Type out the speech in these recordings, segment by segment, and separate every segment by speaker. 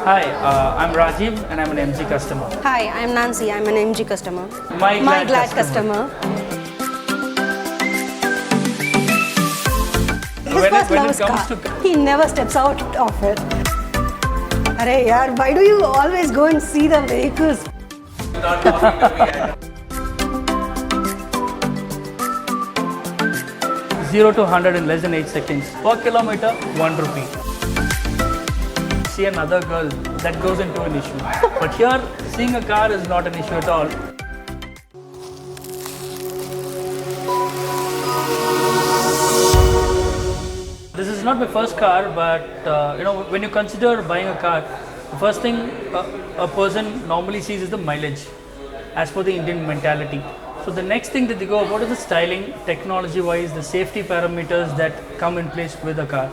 Speaker 1: Hi, I'm Rajiv and I'm an MG customer.
Speaker 2: Hi, I'm Nancy. I'm an MG customer.
Speaker 1: My glad
Speaker 2: customer. His
Speaker 1: When
Speaker 2: first
Speaker 1: it
Speaker 2: love is
Speaker 1: comes
Speaker 2: car.
Speaker 1: to-
Speaker 2: He never steps out of it. Arey yaar, why do you always go and see the vehicles?
Speaker 1: 0 to 100 in less than 8 seconds. Per kilometer, 1 rupee. See another girl, that goes into an issue. But here, seeing a car is not an issue at all. This is not my first car, but when you consider buying a car, the first thing a person normally sees is the mileage, as per the Indian mentality. So the next thing that they go about is the styling, technology-wise, the safety parameters that come in place with a car.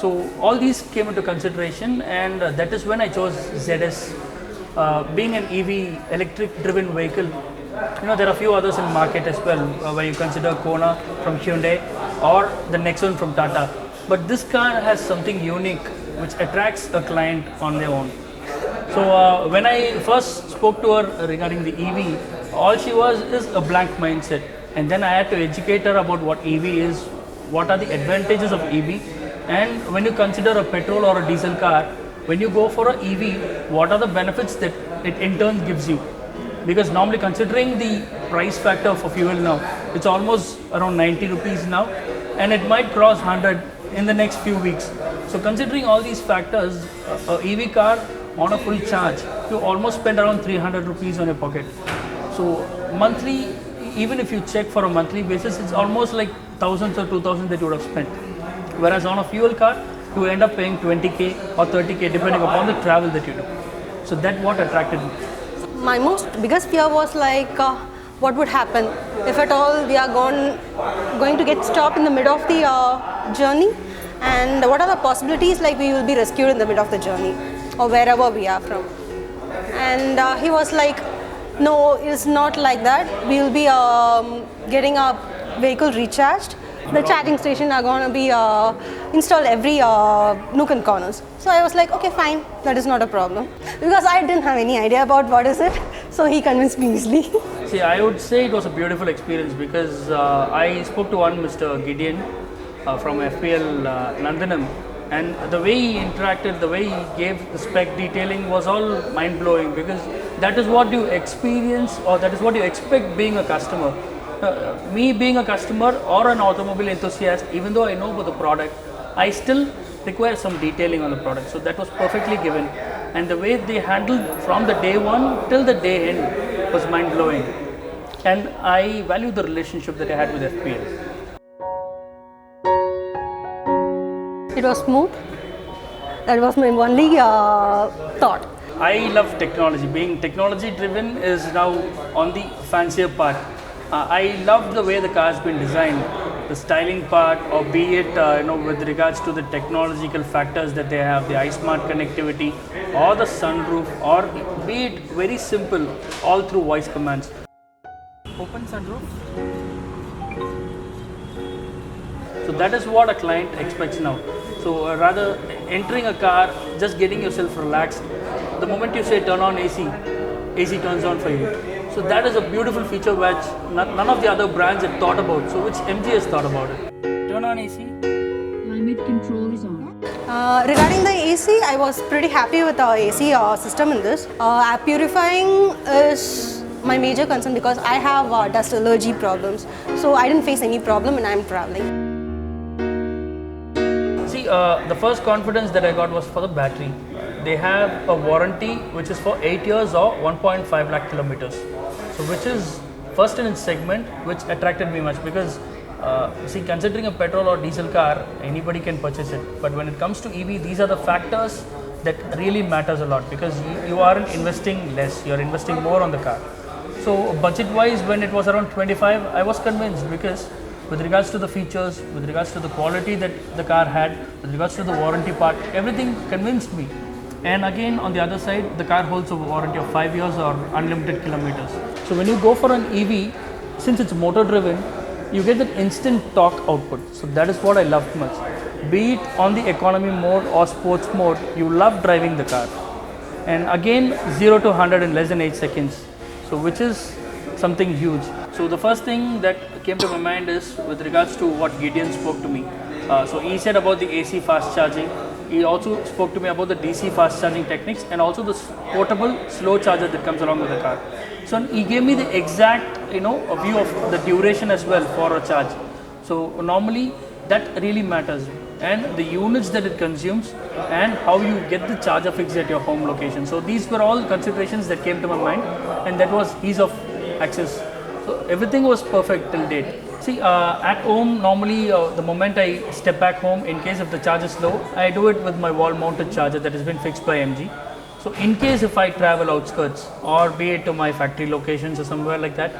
Speaker 1: So all these came into consideration, and that is when I chose ZS. Being an EV, electric-driven vehicle, there are a few others in market as well, where you consider Kona from Hyundai or the Nexon from Tata. But this car has something unique which attracts a client on their own. So when I first spoke to her regarding the EV, all she was is a blank mindset. And then I had to educate her about what EV is, what are the advantages of EV, and when you consider a petrol or a diesel car, when you go for an EV, what are the benefits that it in turn gives you? Because normally considering the price factor for fuel now, it's almost around 90 rupees now, and it might cross 100 in the next few weeks. So considering all these factors, a EV car on a full charge, you almost spend around 300 rupees on your pocket. So monthly, even if you check for a monthly basis, it's almost like thousands or 2000 that you would have spent. Whereas on a fuel car, you end up paying 20k or 30k depending upon the travel that you do. So that's what attracted me.
Speaker 2: My biggest fear was like, what would happen if at all we are going to get stopped in the middle of the journey, and what are the possibilities like we will be rescued in the middle of the journey or wherever we are from. And he was like, no, it's not like that. We will be getting our vehicle recharged. The charging station are going to be installed every nook and corners. So I was like, okay, fine, that is not a problem. Because I didn't have any idea about what is it. So he convinced me easily.
Speaker 1: See, I would say it was a beautiful experience because I spoke to one Mr. Gideon from FPL Nandanam, and the way he interacted, the way he gave the spec detailing was all mind-blowing, because that is what you experience, or that is what you expect being a customer. Me being a customer or an automobile enthusiast, even though I know about the product, I still require some detailing on the product. So that was perfectly given, and the way they handled from the day one till the day end was mind-blowing, and I value the relationship that I had with FPL.
Speaker 2: It was smooth. That was my only thought.
Speaker 1: I love technology. Being technology driven is now on the fancier part. I love the way the car has been designed, the styling part, or be it with regards to the technological factors that they have, the iSmart connectivity, or the sunroof, or be it very simple, all through voice commands. Open sunroof. So that is what a client expects now. So rather entering a car, just getting yourself relaxed. The moment you say turn on AC, AC turns on for you. So that is a beautiful feature which none of the other brands had thought about. So which MG has thought about it. Turn on AC.
Speaker 3: Climate control is on.
Speaker 2: Regarding the AC, I was pretty happy with the AC system in this. Air purifying is my major concern because I have dust allergy problems. So I didn't face any problem when I'm traveling.
Speaker 1: See, the first confidence that I got was for the battery. They have a warranty which is for 8 years or 1.5 lakh kilometers. So which is first in its segment, which attracted me much, because see, considering a petrol or diesel car, anybody can purchase it. But when it comes to EV, these are the factors that really matters a lot, because you aren't investing less, you're investing more on the car. So budget wise, when it was around 25, I was convinced, because with regards to the features, with regards to the quality that the car had, with regards to the warranty part, everything convinced me. And again, on the other side, the car holds a warranty of 5 years or unlimited kilometers. So when you go for an EV, since it's motor driven, you get that instant torque output. So that is what I loved much. Be it on the economy mode or sports mode, you love driving the car. and again 0 to 100 in less than 8 seconds. So which is something huge. So the first thing that came to my mind is with regards to what Gideon spoke to me. So he said about the AC fast charging. He also spoke to me about the DC fast charging techniques and also the portable slow charger that comes along with the car. So he gave me the exact a view of the duration as well for a charge. So normally that really matters, and the units that it consumes and how you get the charger fixed at your home location. So these were all considerations that came to my mind, and that was ease of access. So everything was perfect till date. See, at home normally the moment I step back home, in case if the charge is low, I do it with my wall mounted charger that has been fixed by MG. So in case if I travel outskirts or be it to my factory locations or somewhere like that,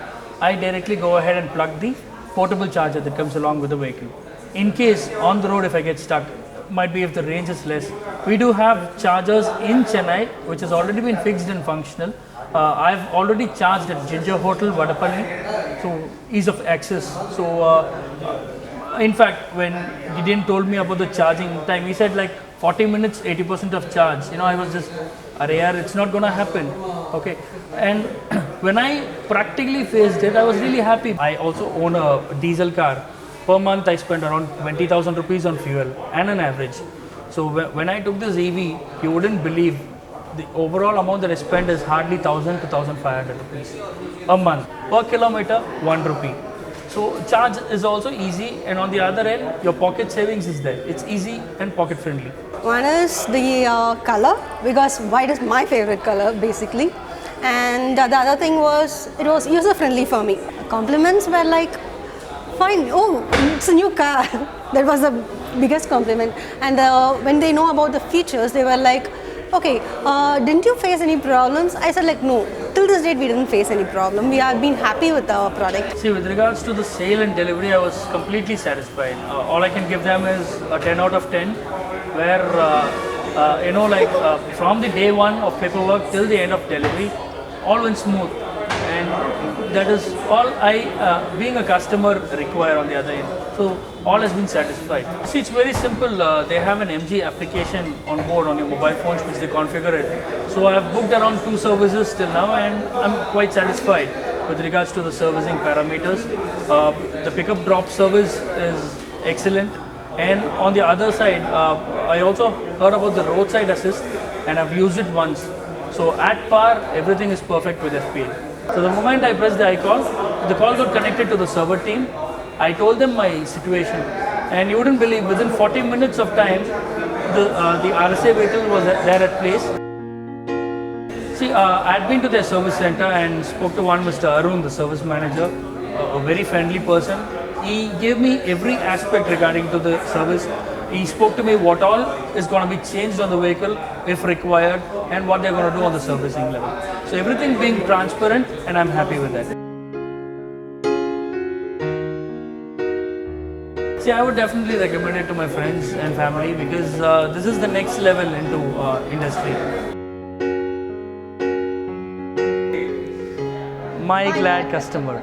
Speaker 1: I directly go ahead and plug the portable charger that comes along with the vehicle. In case on the road if I get stuck, might be if the range is less, we do have chargers in Chennai which has already been fixed and functional. I've already charged at Ginger Hotel, Vadapalli, so ease of access. So in fact, when Gideon told me about the charging time, he said like 40 minutes, 80% of charge. I was just, yaar, it's not gonna happen. Okay, and when I practically faced it, I was really happy. I also own a diesel car. Per month, I spend around 20,000 rupees on fuel and an average. So when I took this EV, you wouldn't believe the overall amount that I spend is hardly 1,000 to 1,500 rupees a month. Per kilometer, 1 rupee. So charge is also easy, and on the other end, your pocket savings is there. It's easy and pocket friendly.
Speaker 2: One is the color, because white is my favorite color basically, and the other thing was it was user friendly for me. Compliments were like, fine, oh, it's a new car. That was the biggest compliment. And when they know about the features, they were like, okay, didn't you face any problems? I said like, no, till this date we didn't face any problem. We have been happy with our product.
Speaker 1: See, with regards to the sale and delivery, I was completely satisfied. All I can give them is a 10 out of 10, where from the day one of paperwork till the end of delivery, all went smooth. And that is all I, being a customer, require on the other end. So all has been satisfied. See, it's very simple. They have an MG application on board on your mobile phones which they configure it. So I have booked around 2 services till now, and I'm quite satisfied with regards to the servicing parameters. The pickup drop service is excellent. And on the other side, I also heard about the roadside assist, and I've used it once. So at par, everything is perfect with FPA. So the moment I pressed the icon, the call got connected to the server team. I told them my situation, and you wouldn't believe, within 40 minutes of time, the RSA vehicle was there at place. See, I had been to their service center and spoke to one Mr. Arun, the service manager, a very friendly person. He gave me every aspect regarding to the service. He spoke to me what all is going to be changed on the vehicle if required, and what they're going to do on the servicing level. So everything being transparent, and I'm happy with that. See, I would definitely recommend it to my friends and family, because this is the next level into industry. My glad customer.